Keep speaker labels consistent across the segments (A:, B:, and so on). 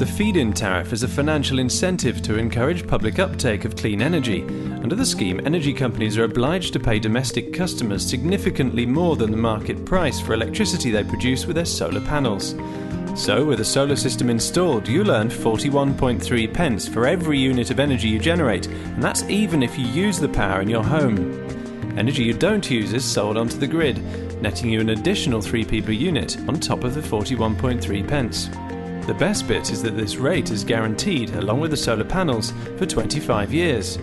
A: The feed-in tariff is a financial incentive to encourage public uptake of clean energy. Under the scheme, energy companies are obliged to pay domestic customers significantly more than the market price for electricity they produce with their solar panels. So, with a solar system installed, you'll earn 41.3 pence for every unit of energy you generate, and that's even if you use the power in your home. Energy you don't use is sold onto the grid, netting you an additional 3p per unit on top of the 41.3 pence. The best bit is that this rate is guaranteed, along with the solar panels, for 25 years.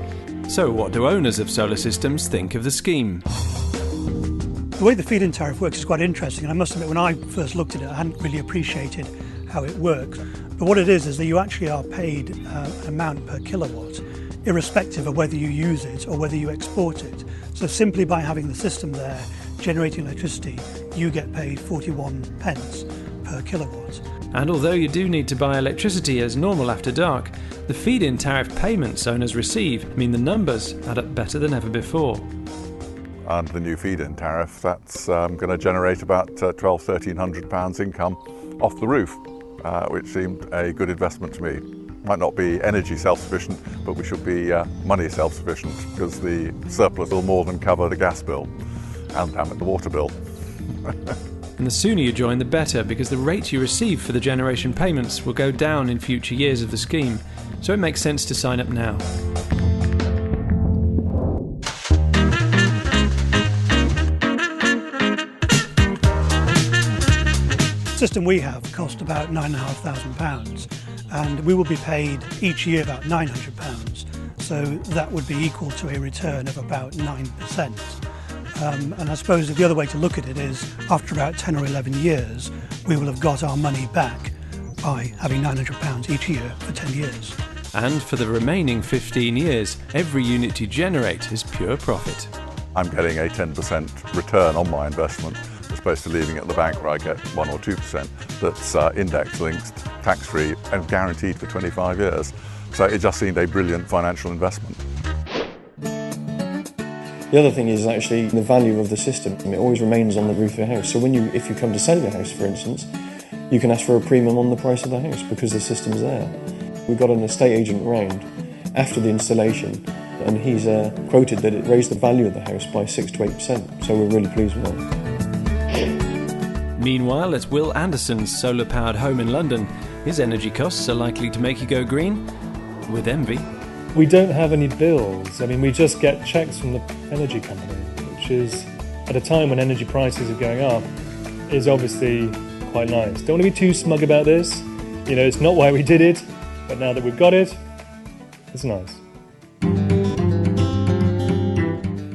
A: So what do owners of solar systems think of the scheme?
B: The way the feed-in tariff works is quite interesting, and I must admit when I first looked at it I hadn't really appreciated how it works. But what it is that you actually are paid an amount per kilowatt, irrespective of whether you use it or whether you export it. So simply by having the system there generating electricity, you get paid 41 pence per kilowatt.
A: And although you do need to buy electricity as normal after dark, the feed-in tariff payments owners receive mean the numbers add up better than ever before.
C: Under the new feed-in tariff, that's going to generate about £1,200–1,300 income off the roof, which seemed a good investment to me. Might not be energy self-sufficient, but we should be money self-sufficient, because the surplus will more than cover the gas bill and the water bill.
A: And the sooner you join, the better, because the rate you receive for the generation payments will go down in future years of the scheme, so it makes sense to sign up now.
B: The system we have cost about £9,500, and we will be paid each year about £900, so that would be equal to a return of about 9%. And I suppose the other way to look at it is, after about 10 or 11 years, we will have got our money back by having £900 each year for 10 years.
A: And for the remaining 15 years, every unit you generate is pure profit.
C: I'm getting a 10% return on my investment, as opposed to leaving it at the bank where I get 1 or 2%. That's index-linked, tax-free and guaranteed for 25 years. So it just seemed a brilliant financial investment.
D: The other thing is actually the value of the system. It always remains on the roof of your house. So if you come to sell your house, for instance, you can ask for a premium on the price of the house because the system's there. We got an estate agent round after the installation, and he's quoted that it raised the value of the house by 6 to 8%. So we're really pleased with that.
A: Meanwhile, at Will Anderson's solar-powered home in London, his energy costs are likely to make you go green with envy.
E: We don't have any bills. I mean, we just get checks from the energy company, which is, at a time when energy prices are going up, is obviously quite nice. Don't want to be too smug about this. You know, it's not why we did it, but now that we've got it, it's nice.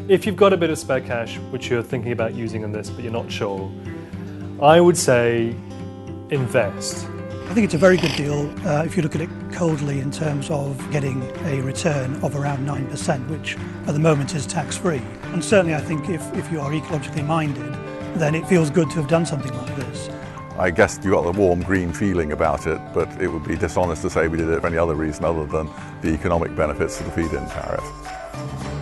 E: If you've got a bit of spare cash, which you're thinking about using on this, but you're not sure, I would say invest.
B: I think it's a very good deal if you look at it coldly in terms of getting a return of around 9%, which at the moment is tax-free. And certainly I think if you are ecologically minded, then it feels good to have done something like this.
C: I guess you got the warm green feeling about it, but it would be dishonest to say we did it for any other reason other than the economic benefits of the feed-in tariff.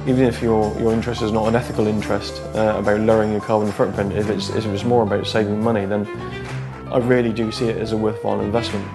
D: Even if your interest is not an ethical interest about lowering your carbon footprint, if it was more about saving money, then I really do see it as a worthwhile investment.